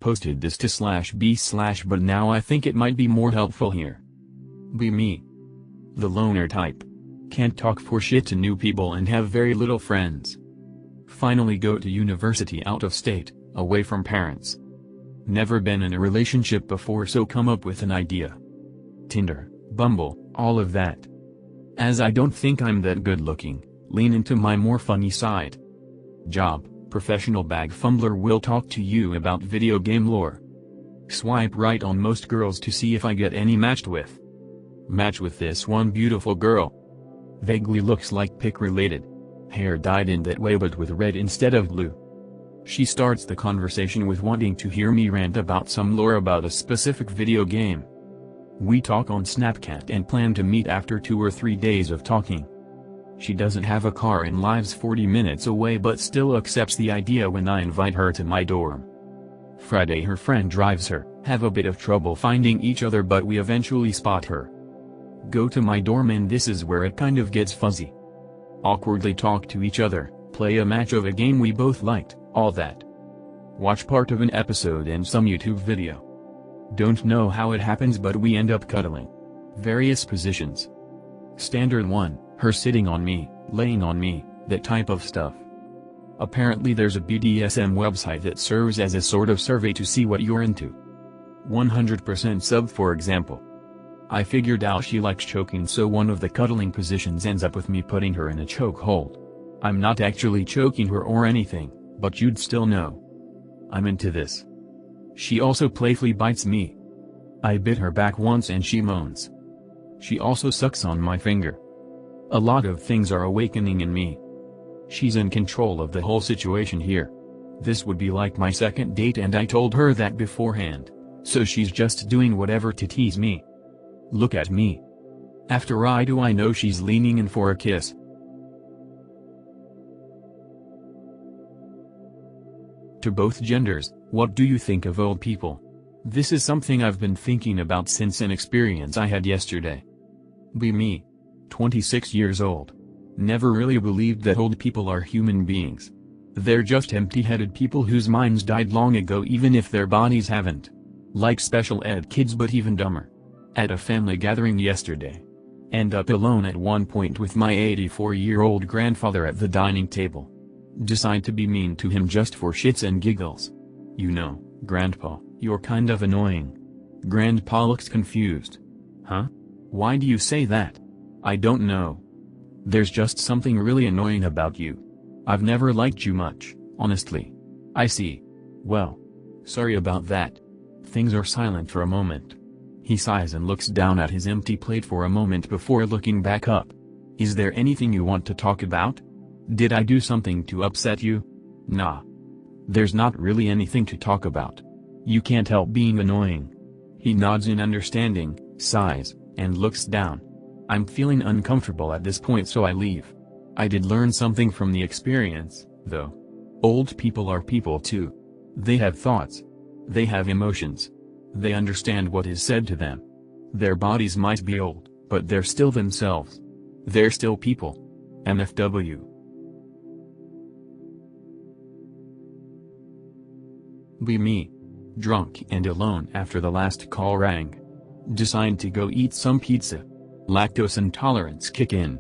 Posted this to /b/ but now I think it might be more helpful here. Be me. The loner type. Can't talk for shit to new people and have very little friends. Finally go to university out of state, away from parents. Never been in a relationship before, so come up with an idea. Tinder, Bumble, all of that. As I don't think I'm that good looking, lean into my more funny side. Job, professional bag fumbler, will talk to you about video game lore. Swipe right on most girls to see if I get any matched with. Match with this one beautiful girl. Vaguely looks like pic related. Hair dyed in that way but with red instead of blue. She starts the conversation with wanting to hear me rant about some lore about a specific video game. We talk on Snapchat and plan to meet after 2 or 3 days of talking. She doesn't have a car and lives 40 minutes away but still accepts the idea when I invite her to my dorm. Friday her friend drives her, have a bit of trouble finding each other but we eventually spot her. Go to my dorm and this is where it kind of gets fuzzy. Awkwardly talk to each other, play a match of a game we both liked, all that. Watch part of an episode and some YouTube video. Don't know how it happens but we end up cuddling. Various positions. Standard 1, her sitting on me, laying on me, that type of stuff. Apparently there's a BDSM website that serves as a sort of survey to see what you're into. 100% sub for example. I figured out she likes choking, so one of the cuddling positions ends up with me putting her in a chokehold. I'm not actually choking her or anything, but you'd still know. I'm into this. She also playfully bites me. I bit her back once and she moans. She also sucks on my finger. A lot of things are awakening in me. She's in control of the whole situation here. This would be like my second date and I told her that beforehand, so she's just doing whatever to tease me. Look at me. After I know she's leaning in for a kiss. To both genders, what do you think of old people? This is something I've been thinking about since an experience I had yesterday. Be me. 26 years old. Never really believed that old people are human beings. They're just empty-headed people whose minds died long ago even if their bodies haven't. Like special ed kids but even dumber. At a family gathering yesterday. End up alone at one point with my 84-year-old grandfather at the dining table. Decide to be mean to him just for shits and giggles. You know, Grandpa, you're kind of annoying. Grandpa looks confused. Huh? Why do you say that? I don't know. There's just something really annoying about you. I've never liked you much, honestly. I see. Well. Sorry about that. Things are silent for a moment. He sighs and looks down at his empty plate for a moment before looking back up. Is there anything you want to talk about? Did I do something to upset you? Nah. There's not really anything to talk about. You can't help being annoying. He nods in understanding, sighs, and looks down. I'm feeling uncomfortable at this point so I leave. I did learn something from the experience, though. Old people are people too. They have thoughts. They have emotions. They understand what is said to them. Their bodies might be old, but they're still themselves. They're still people. MFW. Be me. Drunk and alone after the last call rang. Decide to go eat some pizza. Lactose intolerance kick in.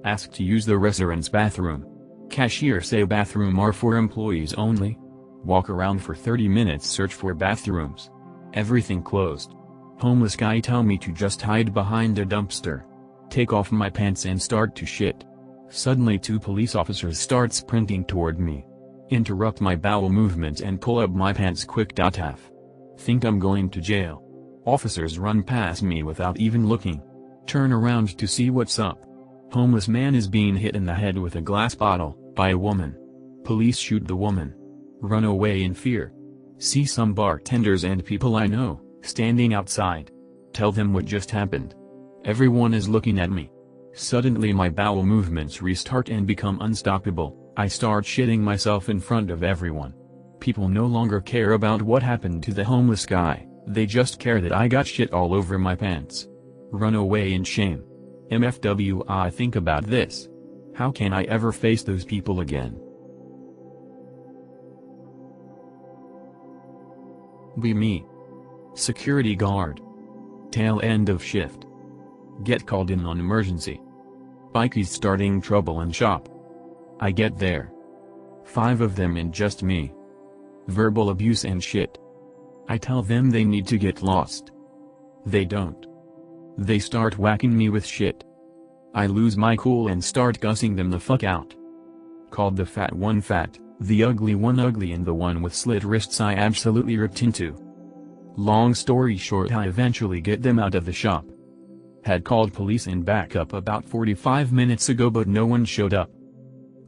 Ask to use the restaurant's bathroom. Cashier say bathroom are for employees only. Walk around for 30 minutes, search for bathrooms. Everything closed. Homeless guy tell me to just hide behind a dumpster. Take off my pants and start to shit. Suddenly 2 police officers start sprinting toward me. Interrupt my bowel movements and pull up my pants quick. Half. Think I'm going to jail. Officers run past me without even looking. Turn around to see what's up. Homeless man is being hit in the head with a glass bottle, by a woman. Police shoot the woman. Run away in fear. See some bartenders and people I know, standing outside. Tell them what just happened. Everyone is looking at me. Suddenly my bowel movements restart and become unstoppable. I start shitting myself in front of everyone. People no longer care about what happened to the homeless guy, they just care that I got shit all over my pants. Run away in shame. MFW. I think about this. How can I ever face those people again? Be me. Security guard. Tail end of shift. Get called in on emergency. Bikies starting trouble in shop. I get there. 5 of them and just me. Verbal abuse and shit. I tell them they need to get lost. They don't. They start whacking me with shit. I lose my cool and start cussing them the fuck out. Called the fat one fat, the ugly one ugly, and the one with slit wrists I absolutely ripped into. Long story short, I eventually get them out of the shop. Had called police and backup about 45 minutes ago, but no one showed up.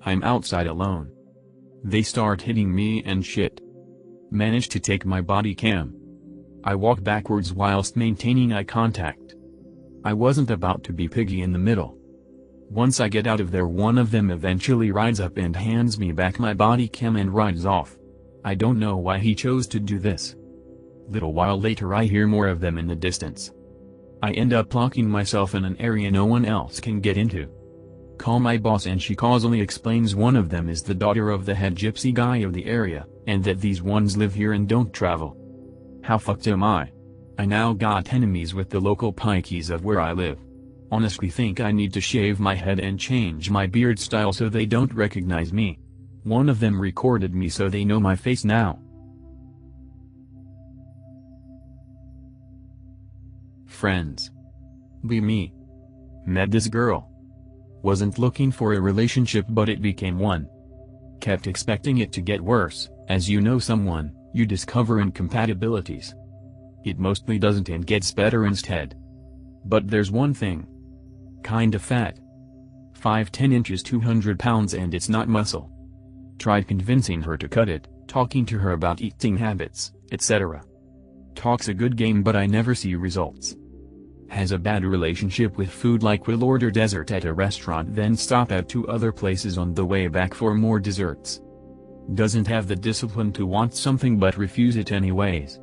I'm outside alone. They start hitting me and shit. Managed to take my body cam. I walk backwards whilst maintaining eye contact. I wasn't about to be piggy in the middle. Once I get out of there, one of them eventually rides up and hands me back my body cam and rides off. I don't know why he chose to do this. Little while later I hear more of them in the distance. I end up locking myself in an area no one else can get into. Call my boss and she causally explains one of them is the daughter of the head gypsy guy of the area, and that these ones live here and don't travel. How fucked am I? I now got enemies with the local pikeys of where I live. Honestly think I need to shave my head and change my beard style so they don't recognize me. One of them recorded me so they know my face now. Friends. Be me. Met this girl. Wasn't looking for a relationship, but it became one. Kept expecting it to get worse. As you know someone, you discover incompatibilities. It mostly doesn't and gets better instead. But there's one thing. Kinda fat. 5'10" inches 200 pounds, and it's not muscle. Tried convincing her to cut it, talking to her about eating habits, etc. Talks a good game, but I never see results. Has a bad relationship with food, like will order dessert at a restaurant then stop at 2 other places on the way back for more desserts. Doesn't have the discipline to want something but refuse it anyways.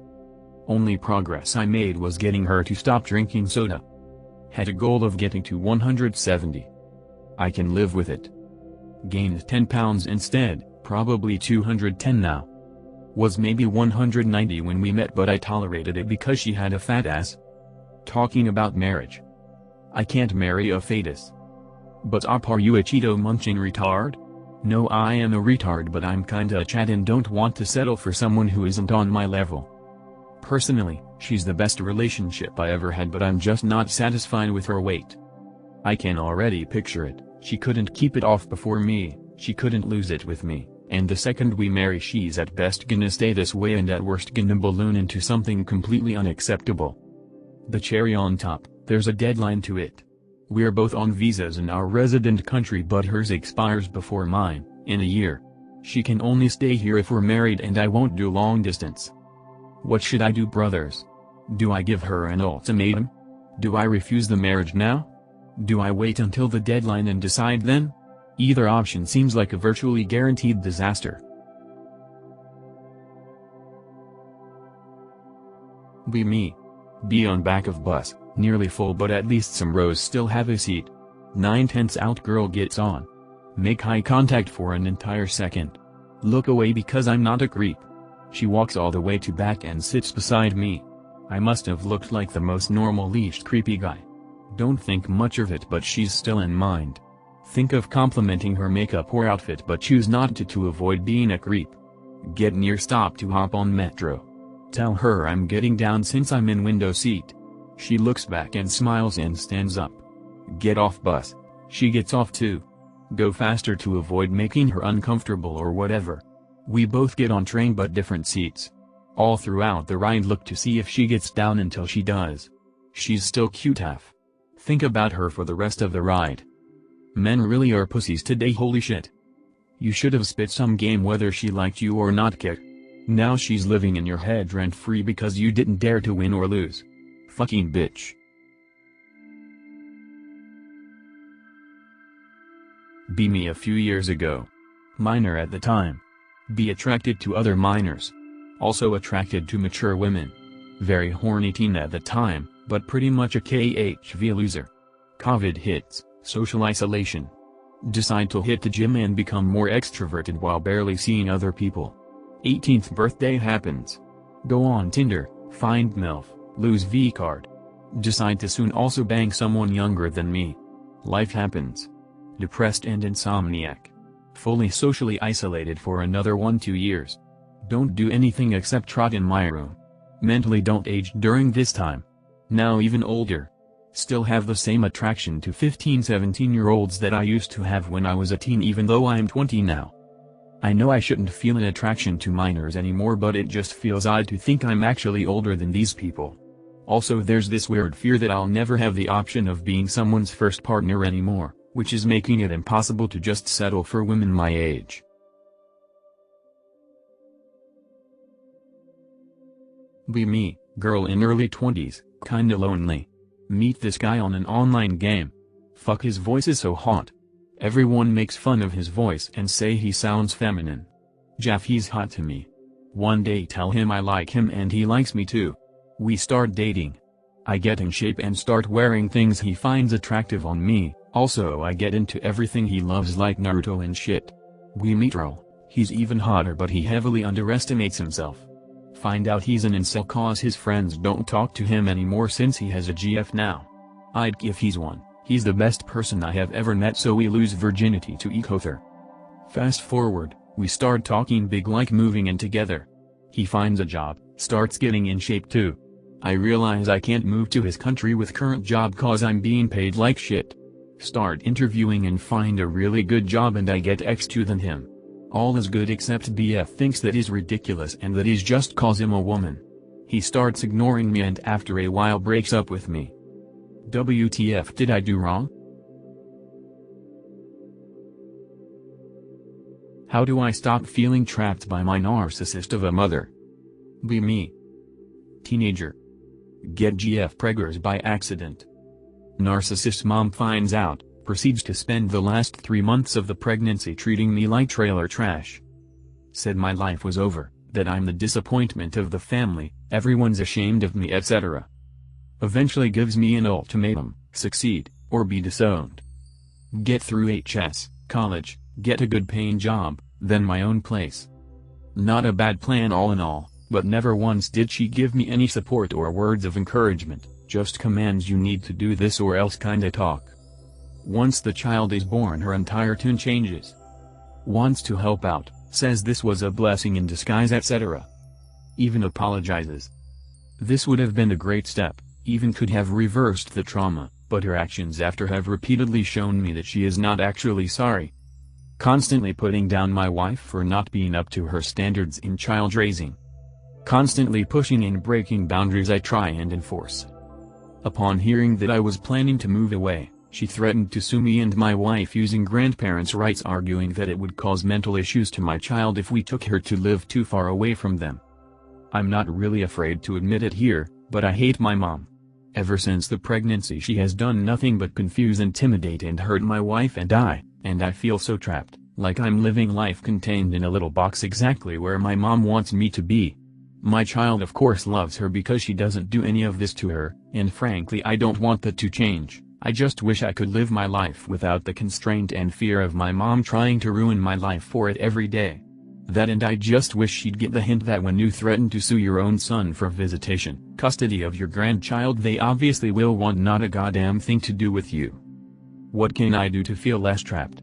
Only progress I made was getting her to stop drinking soda. Had a goal of getting to 170. I can live with it. Gained 10 pounds instead, probably 210 now. Was maybe 190 when we met, but I tolerated it because she had a fat ass. Talking about marriage. I can't marry a fetus. But are you a Cheeto munching retard? No, I am a retard, but I'm kinda a chat and don't want to settle for someone who isn't on my level. Personally, she's the best relationship I ever had, but I'm just not satisfied with her weight. I can already picture it. She couldn't keep it off before me, she couldn't lose it with me, and the second we marry she's at best gonna stay this way and at worst gonna balloon into something completely unacceptable. The cherry on top, there's a deadline to it. We're both on visas in our resident country, but hers expires before mine, in a year. She can only stay here if we're married, and I won't do long distance. What should I do, brothers? Do I give her an ultimatum? Do I refuse the marriage now? Do I wait until the deadline and decide then? Either option seems like a virtually guaranteed disaster. Be me. Be on back of bus, nearly full but at least some rows still have a seat. 9/10 out, girl gets on. Make eye contact for an entire second. Look away because I'm not a creep. She walks all the way to back and sits beside me. I must have looked like the most normal leashed creepy guy. Don't think much of it, but she's still in mind. Think of complimenting her makeup or outfit, but choose not to avoid being a creep. Get near stop to hop on metro. Tell her I'm getting down since I'm in window seat. She looks back and smiles and stands up. Get off bus. She gets off too. Go faster to avoid making her uncomfortable or whatever. We both get on train but different seats. All throughout the ride look to see if she gets down until she does. She's still cute half. Think about her for the rest of the ride. Men really are pussies today, holy shit. You should have spit some game whether she liked you or not, kid. Now she's living in your head rent-free because you didn't dare to win or lose. Fucking bitch. Be me a few years ago. Minor at the time. Be attracted to other minors. Also attracted to mature women. Very horny teen at the time, but pretty much a KHV loser. COVID hits, social isolation. Decide to hit the gym and become more extroverted while barely seeing other people. 18th birthday happens. Go on Tinder, find MILF, lose V-card. Decide to soon also bang someone younger than me. Life happens. Depressed and insomniac. Fully socially isolated for another 1-2 years. Don't do anything except trot in my room. Mentally don't age during this time. Now even older. Still have the same attraction to 15-17-year-olds that I used to have when I was a teen, even though I am 20 now. I know I shouldn't feel an attraction to minors anymore, but it just feels odd to think I'm actually older than these people. Also there's this weird fear that I'll never have the option of being someone's first partner anymore, which is making it impossible to just settle for women my age. Be me, girl in early 20s, kinda lonely. Meet this guy on an online game. Fuck, his voice is so hot. Everyone makes fun of his voice and say he sounds feminine. Jaff, he's hot to me. One day tell him I like him and he likes me too. We start dating. I get in shape and start wearing things he finds attractive on me, also I get into everything he loves like Naruto and shit. We meet Earl, he's even hotter but he heavily underestimates himself. Find out he's an incel cause his friends don't talk to him anymore since he has a GF now. I'd if he's one, he's the best person I have ever met, so we lose virginity to each other. Fast forward, we start talking big, like moving in together. He finds a job, starts getting in shape too. I realize I can't move to his country with current job cause I'm being paid like shit. Start interviewing and find a really good job and I get X2 than him. All is good except BF thinks that is ridiculous and that is just cause I'm a woman. He starts ignoring me and after a while breaks up with me. WTF did I do wrong? How do I stop feeling trapped by my narcissist of a mother? Be me. Teenager. Get GF preggers by accident. Narcissist mom finds out, proceeds to spend the last 3 months of the pregnancy treating me like trailer trash. Said my life was over, that I'm the disappointment of the family, everyone's ashamed of me, etc. Eventually gives me an ultimatum, succeed, or be disowned. Get through HS, college, get a good paying job, then my own place. Not a bad plan all in all, but never once did she give me any support or words of encouragement, just commands, you need to do this or else kinda talk. Once the child is born her entire tune changes. Wants to help out, says this was a blessing in disguise, etc. Even apologizes. This would have been a great step, even could have reversed the trauma, but her actions after have repeatedly shown me that she is not actually sorry. Constantly putting down my wife for not being up to her standards in child raising. Constantly pushing and breaking boundaries I try and enforce. Upon hearing that I was planning to move away, she threatened to sue me and my wife using grandparents' rights, arguing that it would cause mental issues to my child if we took her to live too far away from them. I'm not really afraid to admit it here, but I hate my mom. Ever since the pregnancy she has done nothing but confuse, intimidate and hurt my wife and I feel so trapped, like I'm living life contained in a little box exactly where my mom wants me to be. My child of course loves her because she doesn't do any of this to her, and frankly I don't want that to change. I just wish I could live my life without the constraint and fear of my mom trying to ruin my life for it every day. That, and I just wish she'd get the hint that when you threaten to sue your own son for visitation, custody of your grandchild, they obviously will want not a goddamn thing to do with you. What can I do to feel less trapped?